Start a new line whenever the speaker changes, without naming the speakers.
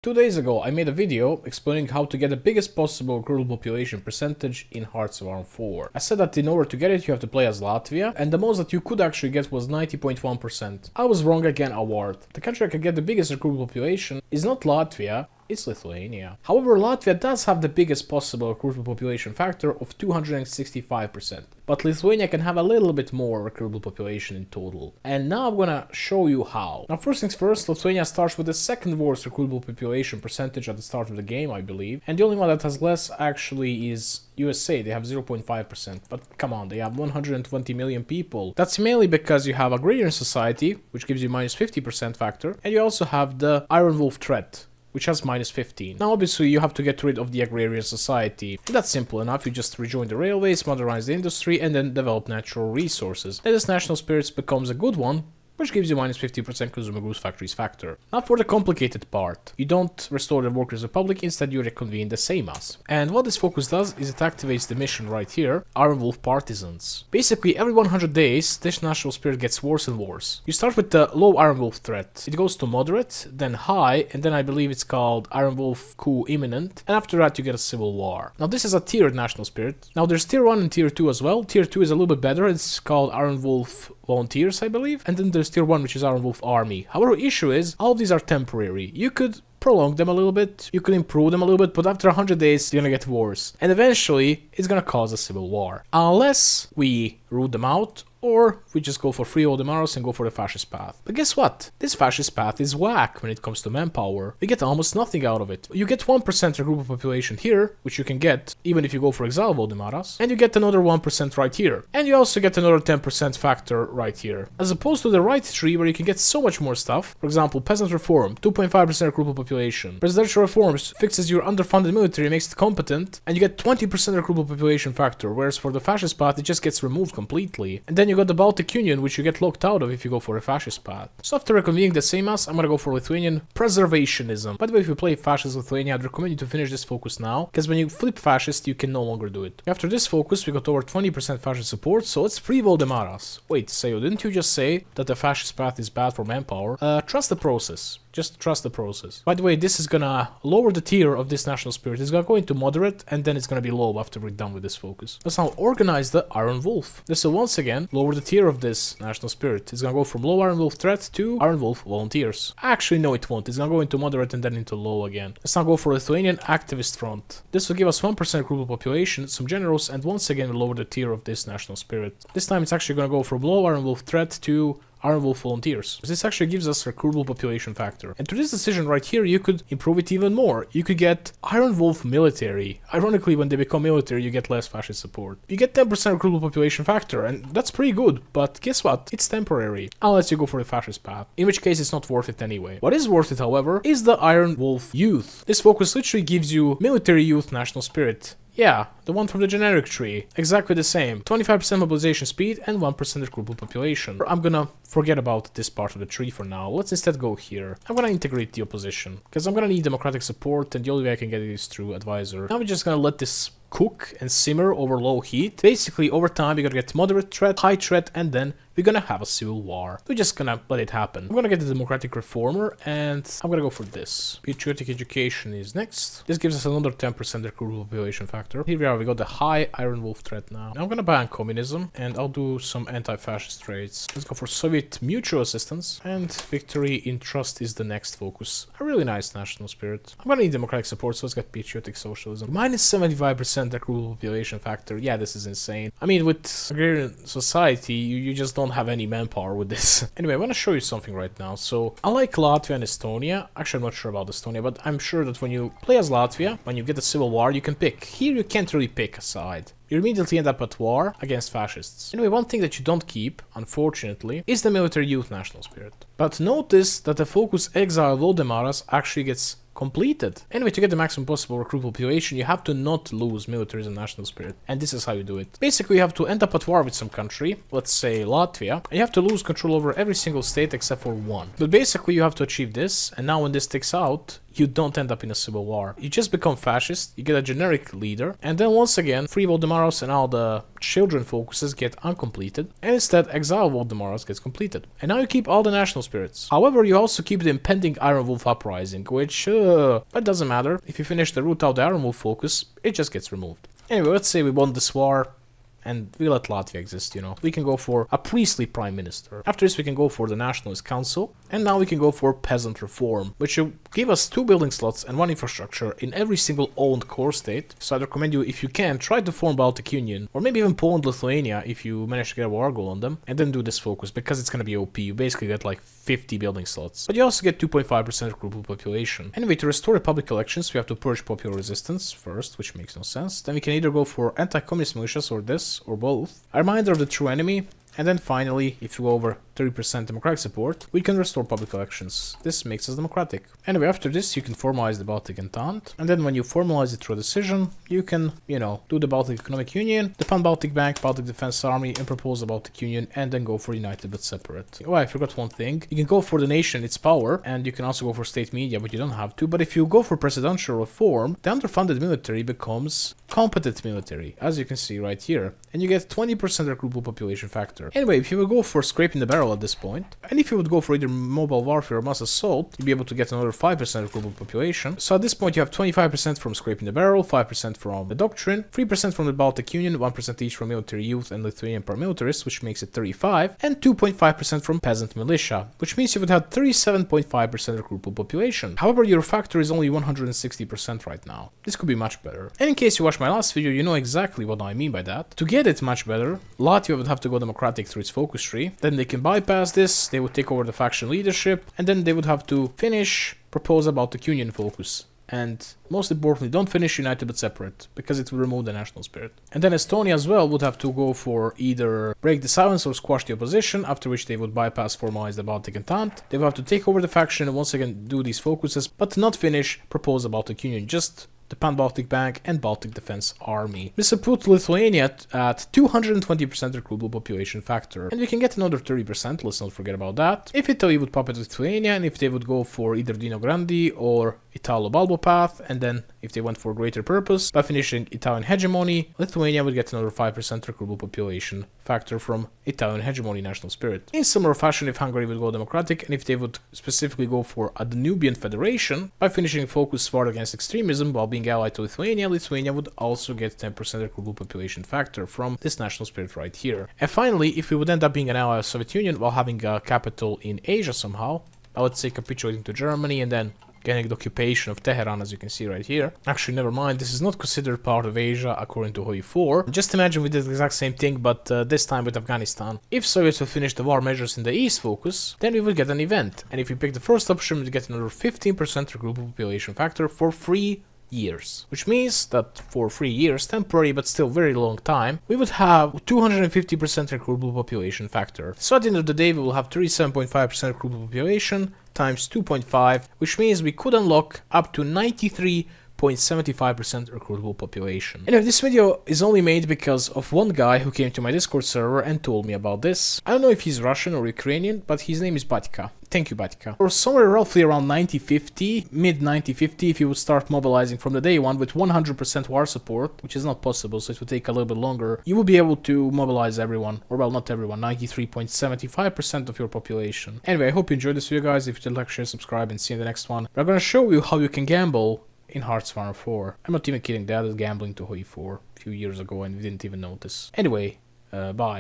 2 days ago, I made a video explaining how to get the biggest possible recruitable population percentage in HOI4. I said that in order to get it, you have to play as Latvia, and the most that you could actually get was 90.1%. I was wrong again, award. The country that can get the biggest recruitable population is not Latvia, it's Lithuania. However, Latvia does have the biggest possible recruitable population factor of 265%, but Lithuania can have a little bit more recruitable population in total. And now I'm gonna show you how. Now, first things first, Lithuania starts with the second worst recruitable population percentage at the start of the game, I believe, and the only one that has less actually is USA. They have 0.5%, but come on, they have 120 million people. That's mainly because you have agrarian society, which gives you minus 50% factor, and you also have the Iron Wolf threat, which has minus 15. Now obviously you have to get rid of the agrarian society. And that's simple enough, you just rejoin the railways, modernize the industry, and then develop natural resources. Then this national spirits becomes a good one, which gives you minus 50% consumer goods factories factor. Now for the complicated part. You don't restore the workers' republic, instead you reconvene the Seimas. And what this focus does is it activates the mission right here, Iron Wolf Partisans. Basically every 100 days, this national spirit gets worse and worse. You start with the low Iron Wolf threat. It goes to moderate, then high, and then I believe it's called Iron Wolf coup imminent. And after that you get a civil war. Now this is a tiered national spirit. Now there's tier 1 and tier 2 as well. Tier 2 is a little bit better, it's called Iron Wolf Volunteers, I believe. And then there's tier 1, which is Iron Wolf Army. However, issue is, all of these are temporary. You could prolong them a little bit, you could improve them a little bit, but after 100 days, they're gonna get worse. And eventually, it's gonna cause a civil war. Unless we root them out, or we just go for free Odemaros and go for the fascist path. But guess what? This fascist path is whack when it comes to manpower. We get almost nothing out of it. You get 1% recruitable population here, which you can get even if you go for exile Odemaras, and you get another 1% right here. And you also get another 10% factor right here. As opposed to the right tree where you can get so much more stuff. For example, peasant reform, 2.5% recruitable population. Presidential reforms fixes your underfunded military, makes it competent, and you get 20% recruitable population factor, whereas for the fascist path it just gets removed completely. And then you got the Baltic Union, which you get locked out of if you go for a fascist path. So after reconvening the Seimas, I'm gonna go for Lithuanian preservationism. By the way, if you play fascist Lithuania, I'd recommend you to finish this focus now, because when you flip fascist, you can no longer do it. After this focus, we got over 20% fascist support, so let's free Voldemaras. Wait, Seyo, didn't you just say that the fascist path is bad for manpower? Trust the process. Just trust the process. By the way, this is gonna lower the tier of this national spirit. It's gonna go into moderate, and then it's gonna be low after we're done with this focus. Let's now organize the Iron Wolf. This will once again lower the tier of this national spirit. It's gonna go from low Iron Wolf threat to Iron Wolf volunteers. Actually, no, it won't. It's gonna go into moderate and then into low again. Let's now go for Lithuanian activist front. This will give us 1% recruitable population, some generals, and once again will lower the tier of this national spirit. This time it's actually gonna go from low Iron Wolf threat to Iron Wolf volunteers. This actually gives us recruitable population factor. And to this decision right here, you could improve it even more. You could get Iron Wolf military. Ironically, when they become military, you get less fascist support. You get 10% recruitable population factor, and that's pretty good. But guess what? It's temporary. Unless you go for the fascist path. In which case, it's not worth it anyway. What is worth it, however, is the Iron Wolf youth. This focus literally gives you military youth national spirit. Yeah, the one from the generic tree. Exactly the same. 25% mobilization speed and 1% recruitable population. I'm gonna forget about this part of the tree for now. Let's instead go here. I'm gonna integrate the opposition, because I'm gonna need democratic support, and the only way I can get it is through advisor. Now we're just gonna let this cook and simmer over low heat. Basically, over time, we're gonna get moderate threat, high threat, and then we're gonna have a civil war. We're just gonna let it happen. I'm gonna get the democratic reformer, and I'm gonna go for this. Patriotic education is next. This gives us another 10% recruitable population factor. Here we are, we got the high Iron Wolf threat now. Now I'm gonna ban communism, and I'll do some anti-fascist traits. Let's go for Soviet mutual assistance, and victory in trust is the next focus. A really nice national spirit. I'm gonna need democratic support, so let's get patriotic socialism. Minus 75% recruitable population factor. Yeah, this is insane. I mean, with agrarian society, you just don't have any manpower with this. Anyway, I want to show you something right now. So, unlike Latvia and Estonia, actually I'm not sure about Estonia, but I'm sure that when you play as Latvia, when you get a civil war, you can pick. Here you can't really pick a side. You immediately end up at war against fascists. Anyway, one thing that you don't keep, unfortunately, is the military youth national spirit. But notice that the focus exile Voldemaras actually gets completed. Anyway, to get the maximum possible recruitable population, you have to not lose militarism and national spirit. And this is how you do it. Basically, you have to end up at war with some country, let's say Latvia, and you have to lose control over every single state except for one. But basically, you have to achieve this, and now when this sticks out, you don't end up in a civil war. You just become fascist, you get a generic leader, and then once again, Free Voldemaros and all the children focuses get uncompleted, and instead Exile Voldemaros gets completed. And now you keep all the national spirits. However, you also keep the impending Iron Wolf uprising, which, it doesn't matter. If you finish the route out the Iron Wolf focus, it just gets removed. Anyway, let's say we won this war, and we let Latvia exist, you know. We can go for a priestly prime minister. After this, we can go for the nationalist council. And now we can go for peasant reform, which will give us 2 building slots and 1 infrastructure in every single owned core state. So I'd recommend you, if you can, try to form Baltic Union, or maybe even Poland, Lithuania, if you manage to get a war goal on them, and then do this focus, because it's gonna be OP. You basically get like 50 building slots. But you also get 2.5% recruitable population. Anyway, to restore republic elections, we have to purge popular resistance first, which makes no sense. Then we can either go for anti-communist militias, or this, or both. A reminder of the true enemy. And then finally, if you go over 30% democratic support, we can restore public elections. This makes us democratic. Anyway, after this, you can formalize the Baltic Entente. And then when you formalize it through a decision, you can, do the Baltic Economic Union, the Pan-Baltic Bank, Baltic Defense Army, and propose the Baltic Union, and then go for united but separate. Oh, I forgot one thing. You can go for the nation, its power, and you can also go for state media, but you don't have to. But if you go for presidential reform, the underfunded military becomes competent military, as you can see right here. And you get 20% recruitable population factor. Anyway, if you would go for scraping the barrel at this point, and if you would go for either mobile warfare or mass assault, you'd be able to get another 5% recruitable population. So at this point you have 25% from scraping the barrel, 5% from the doctrine, 3% from the Baltic Union, 1% each from military youth and Lithuanian paramilitarists, which makes it 35, and 2.5% from peasant militia, which means you would have 37.5% recruitable population. However, your factor is only 160% right now. This could be much better. And in case you watched my last video, you know exactly what I mean by that. To get it much better, Latvia would have to go democratic through its focus tree, then they can bypass this, they would take over the faction leadership, and then they would have to finish, propose about the Union focus. And most importantly, don't finish united but separate, because it will remove the national spirit. And then Estonia as well would have to go for either break the silence or squash the opposition, after which they would bypass, formalize the Baltic Entente. They would have to take over the faction and once again do these focuses, but not finish, propose the Baltic Union, just the Pan-Baltic Bank and Baltic Defense Army. This would put Lithuania at 220% recruitable population factor. And we can get another 30%, let's not forget about that. If Italy would puppet Lithuania, and if they would go for either Dino Grandi or Italo-Balbo path, and then if they went for greater purpose, by finishing Italian hegemony, Lithuania would get another 5% recruitable population factor from Italian hegemony national spirit. In similar fashion, if Hungary would go democratic, and if they would specifically go for a Danubian federation, by finishing focus sword against extremism while being allied to Lithuania, Lithuania would also get 10% recruitable population factor from this national spirit right here. And finally, if we would end up being an ally of Soviet Union while having a capital in Asia somehow, I would say capitulating to Germany and then getting the occupation of Tehran, as you can see right here. Actually, never mind, this is not considered part of Asia according to HOI4. Just imagine we did the exact same thing, but this time with Afghanistan. If Soviets would finish the war measures in the East focus, then we would get an event. And if we pick the first option, we would get another 15% recruitable population factor for 3 years. Which means that for 3 years, temporary but still very long time, we would have 250% recruitable population factor. So at the end of the day, we will have 37.5% recruitable population times 2.5, which means we could unlock up to 93.75% recruitable population. Anyway, this video is only made because of one guy who came to my Discord server and told me about this. I don't know if he's Russian or Ukrainian, but his name is Batka. Thank you, Batka. Or somewhere roughly around 9050, mid-9050, if you would start mobilizing from the day one with 100% war support, which is not possible, so it would take a little bit longer, you would be able to mobilize everyone, or well, not everyone, 93.75% of your population. Anyway, I hope you enjoyed this video, guys. If you did, like, share, subscribe, and see you in the next one. We're gonna show you how you can gamble in Hearts of Iron 4. I'm not even kidding, Dad is gambling to HOI4 a few years ago and we didn't even notice. Anyway, bye.